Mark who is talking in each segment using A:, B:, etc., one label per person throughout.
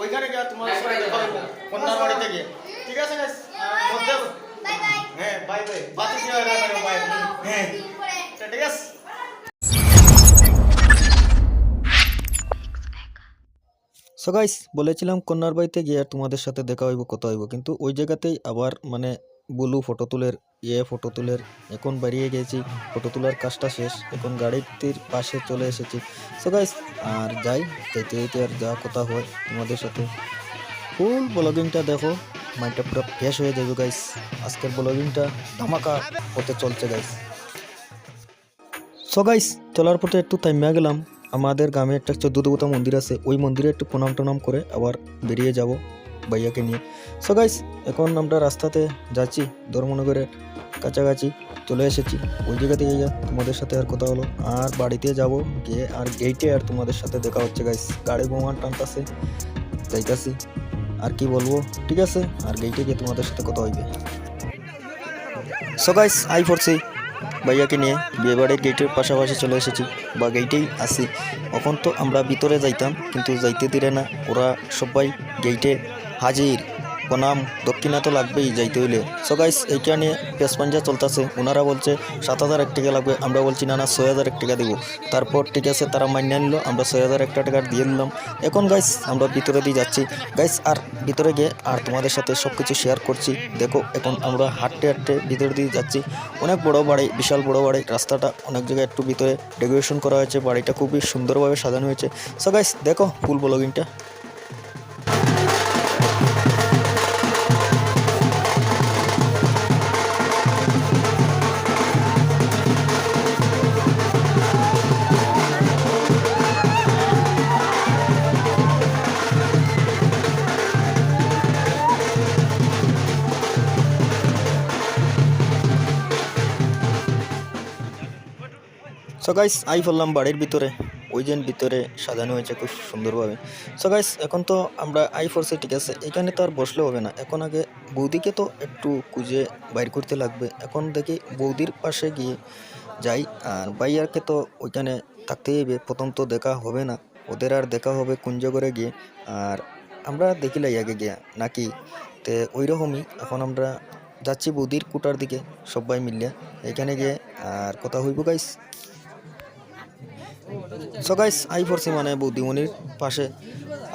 A: ওইখানে গিয়ে তোমার সাথে দেখা হইব কন্যার বাড়িতে গিয়ে। ঠিক আছে গাইস, হ্যাঁ বাই বাই, বাতি দিয়ে বাই। হ্যাঁ ঠিক আছে।
B: সো গাইস, বলেছিলাম কন্যার বাড়িতে গিয়ে তোমাদের সাথে দেখা হইব, কথা হইব, কিন্তু ওই জায়গাতেই আবার মানে বলু ফটো তুলের এখন বেরিয়ে গেছি। ফটো তোলার কাজটা শেষ, এখন গাড়িটির পাশে চলে এসেছি। সো গাইস, আর যাইতে যেতে আর যা কথা হয় তোমাদের সাথে ফুল ব্লগিংটা দেখো, মাইন্ডটা পুরো ফ্রেশ হয়ে যাবে গাইস। আজকের ব্লগিংটা ধামাকা হতে চলছে গাইস। সো গাইস, চলার পথে একটু থামিয়া গেলাম। আমাদের গ্রামে একটা 14 দেবতা মন্দির আছে, ওই মন্দিরে একটু প্রণাম টনাম করে আবার বেরিয়ে যাব ভাইয়াকে নিয়ে। সো গাইস, এখন আমরা রাস্তাতে যাচ্ছি, ধর্মনগরের কাছাকাছি চলে এসেছি। ওই জায়গা থেকে গিয়ে তোমাদের সাথে আর কথা হলো, আর বাড়িতে যাব গিয়ে আর গেইটে আর তোমাদের সাথে দেখা হচ্ছে গাইস। গাড়ি বোমার টানতাছে, যাইতাছি, আর কি বলবো। ঠিক আছে, আর গেইটে গিয়ে তোমাদের সাথে কথা হইবে। সো গাইস, আই পড়ছি ভাইয়াকে নিয়ে বিয়েবাড়ির গেটের পাশাপাশি চলে এসেছি, বা গেটেই আসি। এখন তো আমরা ভিতরে যাইতাম, কিন্তু যাইতে দিলে না ওরা সবাই। গেটে হাজির, প্রণাম, দক্ষিণা তো লাগবেই যাইতে হইলে। সো গাইস, এইটা নিয়ে পেসপাঞ্জা চলতেছে। ওনারা বলছে 7,001 টাকা লাগবে, আমরা বলছি না 6,001 টাকা দেবো। তারপর ঠিক আছে, তারা মান্য নিল, আমরা 6,001 টাকা দিয়ে দিলাম। এখন গাইস আমরা ভিতরে দিয়ে যাচ্ছি গাইস, আর ভিতরে গিয়ে আর তোমাদের সাথে সব কিছু শেয়ার করছি। দেখো, এখন আমরা হাঁটতে হাঁটতে ভিতরে দিয়ে যাচ্ছি। অনেক বড় বাড়ি, বিশাল বড় বাড়ি, রাস্তাটা অনেক জায়গায় একটু ভিতরে ডেকোরেশন করা হয়েছে, বাড়িটা খুবই সুন্দরভাবে সাজানো হয়েছে। সো গাইস, দেখো ফুল ব্লগিংটা। সো গাইস, আই বললাম বাড়ির ভিতরে, ওই যে ভিতরে সাজানো হয়েছে খুব সুন্দরভাবে। সো গাইস, এখন তো আমরা আই ফোর্সে, ঠিক আছে, এখানে তো আর বসলে হবে না। এখন আগে বৌদিকে তো একটু খুঁজে বাইর করতে লাগবে। এখন দেখি বৌদির পাশে গিয়ে যাই, আর ভাইয়ারকে তো ওইখানে থাকতেই হবে। প্রথম তো দেখা হবে না, ওদের আর দেখা হবে কুঞ্জগড়ে গিয়ে। আর আমরা দেখিলাই আগে গিয়া নাকি, তে ওই রকমই এখন আমরা যাচ্ছি বৌদির কুটার দিকে সবাই মিলিয়া, এখানে গিয়ে আর কথা হইব গাইস। সো গাইস, আই পড়ছি মানে বৌদিমণির পাশে,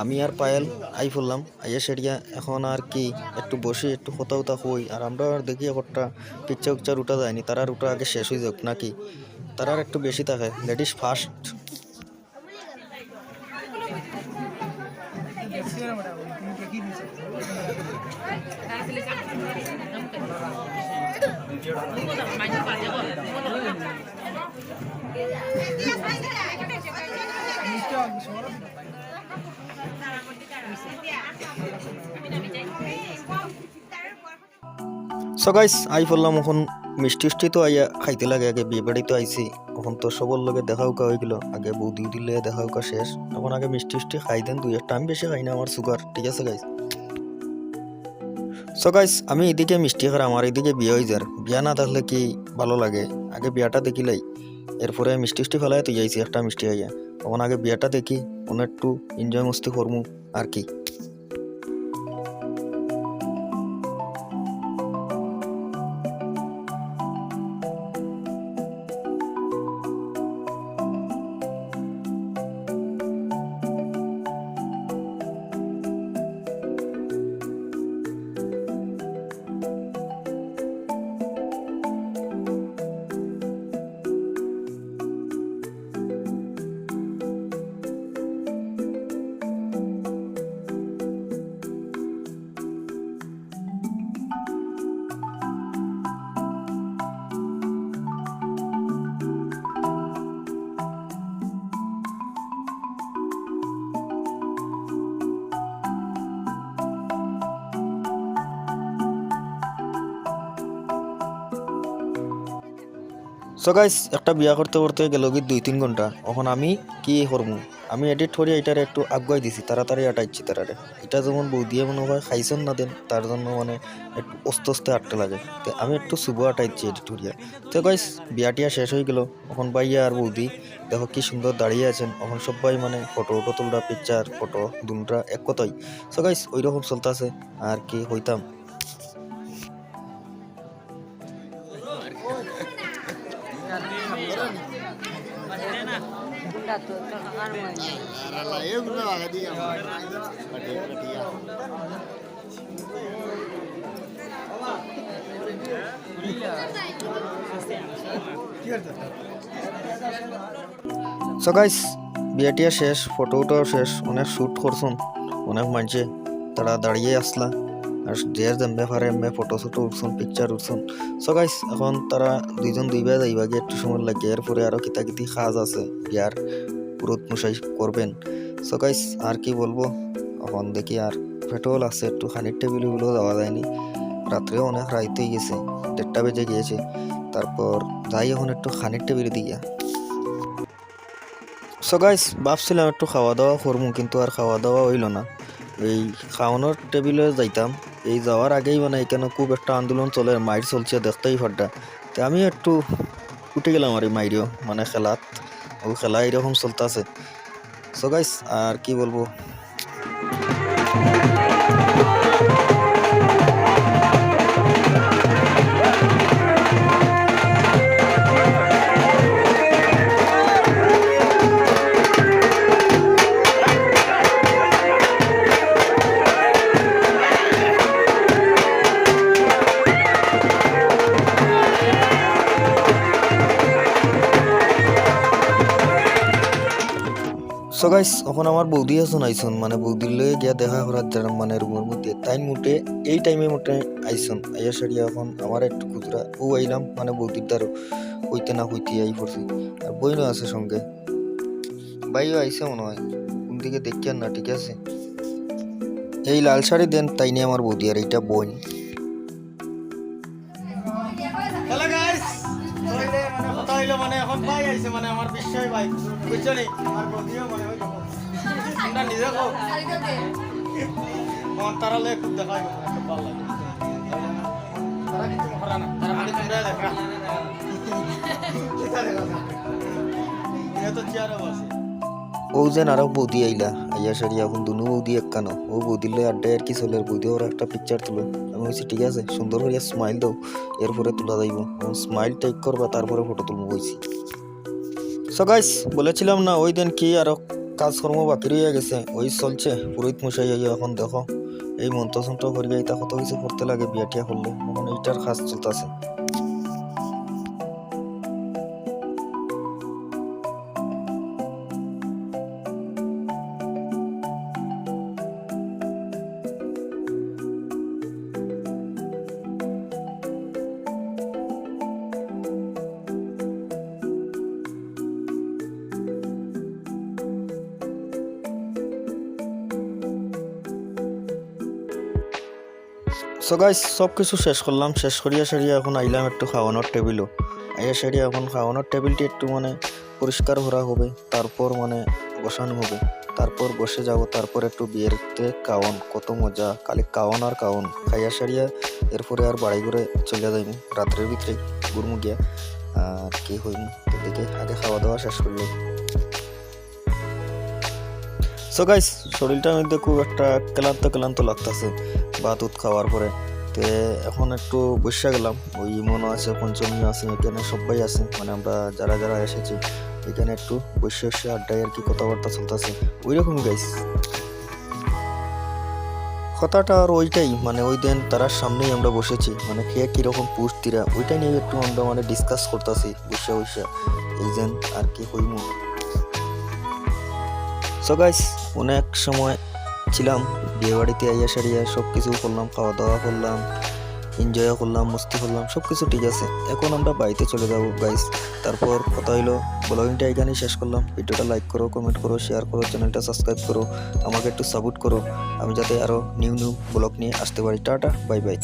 B: আমি আর পায়েল আই পড়লাম। আইয়া সেরিয়া এখন আর কি একটু বসে একটু কথা উতা হই। আর আমরা আর দেখি একটা পিকচার উঠা যায়নি, তারার উঠা আগে শেষ হয়ে যাক নাকি, তারার একটু বেশি থাকে, ladies first. So guys, I বললাম এখন মিষ্টি তো আইয়া খাইতে লাগে। আগে বিয়ে বাড়ি তো আইছি, এখন তো সবর লগে দেখা উকা হয়ে গেল। আগে বৌদি দিলে দেখা উকা শেষ, এখন আগে মিষ্টি খাই দেন দুই একটা। আমি বেশি খাই না, আমার সুগার, ঠিক আছে গাইস। সো গাইস, আমি এদিকে মিষ্টি খাই, আমার এদিকে বিয়ে হয়ে যার। বিয়া না থাকলে কি ভালো লাগে, আগে বিয়াটা দেখিলাই, এরপরে মিষ্টি ফেলাই তুই যাইছি একটা মিষ্টি খাইয়া। তখন আগে বিয়াটা দেখি, অনেক একটু এনজয় মস্তি করমু আর কি। সো গাইস, একটা বিয়া করতে করতে গেল কি 2-3 ঘন্টা। এখন আমি কি করবো, আমি এডিট করি এটারে একটু আগুয়াই দিছি, তাড়াতাড়ি আটাইছি তারারে। এটা যেমন বৌদিয়ে মনে হয় খাইছেন না দেন, তার জন্য মানে একটু আস্তে আস্তে আটতে লাগে। তো আমি একটু শুভ আটাইছি এডিট করিয়া। তো গাইস বিয়াটিয়া শেষ হয়ে গেল। এখন ভাইয়া আর বৌদি দেখো কি সুন্দর দাঁড়িয়ে আছেন। এখন সবাই মানে ফটো তুলরা, পিকচার ফটো দুলরা এক কথাই। সো গাইস ওই রকম চলতেছে আর কি হইতাম। সো গাইস বিয়াটিয়া শেষ, ফটোটাও শেষ, অনেক শ্যুট করছুন, অনেক মানছে তারা দাঁড়িয়ে আসলা আর যে যেমবে পারে এমবে ফটো শ্যুট উঠছুন, পিকচার উঠছুন। সো গাইস এখন তারা দুইজন দুইবার যাইবাগে একটু সময় লাগে, এরপরে আরো কিতাকিতি কাজ আছে, বিয়ার পুরুত মশাই করবেন। সো গাইস আর কি বলবো, এখন দেখি আর পেট্রোল আছে একটু, খানির টেবিলগুলো যাওয়া যায়নি, রাত্রেও অনেক রাইত হয়ে গেছে, 1:30 বেজে গিয়েছে। তারপর যাই এখন একটু খানির টেবিলে দিয়া। সো গাইস ভাবছিলাম একটু খাওয়া দাওয়া করবো, কিন্তু আর খাওয়া দাওয়া হইল না। এই খাওয়ানোর টেবিলে যাইতাম, এই যাওয়ার আগেই মানে এখানে খুব একটা আন্দোলন চলে, মাইর চলছে দেখতেই ফাড্ডা। তো আমি একটু উঠে গেলাম আর এই মাইরিও মানে খেলাত, ও খেলা এরকম চলতেছে। সো গাইস আর কি বলবো। সো গাইস এখন আমার বৌদি আসুন আইসুন, মানে বৌদির লয়ে গিয়া দেখা করার যারা মানে রুমের মধ্যে তাই মুটে এই টাইমে মুটে আইসুন আইয়া সারিয়া। এখন আমার একটু খুচরা ও আইলাম, মানে বৌদির দ্বারও হইতে না হইতে আই পড়ছি। আর বইনও আছে সঙ্গে, ভাইও আইসে মনে হয়, কোন দিকে দেখি আর না। ঠিক আছে, এই লাল শাড়ি দেন তাই নিয়ে আমার বৌদি, আর এইটা বোন।
A: হ্যালো গাইস, মানে কথা হইলো মানে এখন ভাই আইছে, মানে আমার বিশ্বাস ভাই, বুঝছো নি? আর বদিও মানে ওই দেখো তোমরা নিজে কও কোন তারা লে খুব দেখাই একটু ভালো লাগে। তারা কিছু করা না, তারা খালি তোমরা দেখা এটা দেখা এটা তো চেয়ারে বসে।
B: ও যেন আরো বৌদি আইলা আইয়া সারিয়া। এখন দুনু বৌদি একখানো, ও বৌদিলে আড্ডায় আর কি চলে, বৌদি ওর একটা পিকচার তুলো। আমি বলছি ঠিক আছে, সুন্দর করে স্মাইল দাও, এরপরে তোলা যাইব। স্মাইল টাইপ করবা তারপরে ফটো তুলবো বলছি। সো গাইস বলেছিলাম না ওই দিন কি আরো কাজকর্ম বাকি রয়ে গেছে, ওই চলছে। পুরোহিত মশাই আইয়া এখন দেখো এই মন্ত্র করিয়া এটা কত কিছু করতে লাগে বিয়াটিয়া করলে, এখন এইটার কাজ চলতেছে। সো গাইস সব কিছু শেষ করলাম, শেষ করিয়া সারিয়া এখন আইলাম একটু খাওয়ানোর টেবিলও। আইয়া সারিয়া এখন খাওয়ানোর টেবিলটি একটু মানে পরিষ্কার করা হবে, তারপর মানে বসানো হবে, তারপর বসে যাব, তারপর একটু বিয়েরতে কাওন, কত মজা, খালি কাওন আর কাওন। খাইয়া সারিয়া এরপরে আর বাড়ি ঘুরে চলে যাইব, রাত্রের ভিতরে ঘুরমু গিয়া আর কি হইম। এদিকে আগে খাওয়া দাওয়া শেষ করলো। সো গাইস শরীরটার মধ্যে খুব একটা ক্লান্ত লাগতেছে ভাত খাওয়ার পরে। তো এখন একটু বসে গেলাম, ওই মনে আছে পঞ্চমী আছে, এখানে সবাই আছে, মানে আমরা যারা যারা এসেছি এখানে একটু বসে আড্ডায় আর কি কথাবার্তা চলতেছে ওই রকম গাইস। কথাটা আর ওইটাই, মানে ওই দিন তারার সামনেই আমরা বসেছি, মানে কে কিরকম পোস্ট দিরা ওইটা নিয়ে একটু আমরা মানে ডিসকাস করতেছি বসে এই যেন আর কি হইমু। সো গাইস অনেক সময় ছিলাম বিয়ে বাড়িতে আইয়া সারিয়া, সব কিছু করলাম, খাওয়া দাওয়া করলাম, এনজয় করলাম, মস্তি করলাম, সব কিছু ঠিক আছে। এখন আমরা বাড়িতে চলে যাবো গাইস। তারপর কথা হইলো ব্লগিংটা এখানেই শেষ করলাম। ভিডিওটা লাইক করো, কমেন্ট করো, শেয়ার করো, চ্যানেলটা সাবস্ক্রাইব করো, আমাকে একটু সাপোর্ট করো, আমি যাতে আরও নিউ ব্লগ নিয়ে আসতে পারি। Tata, bye bye.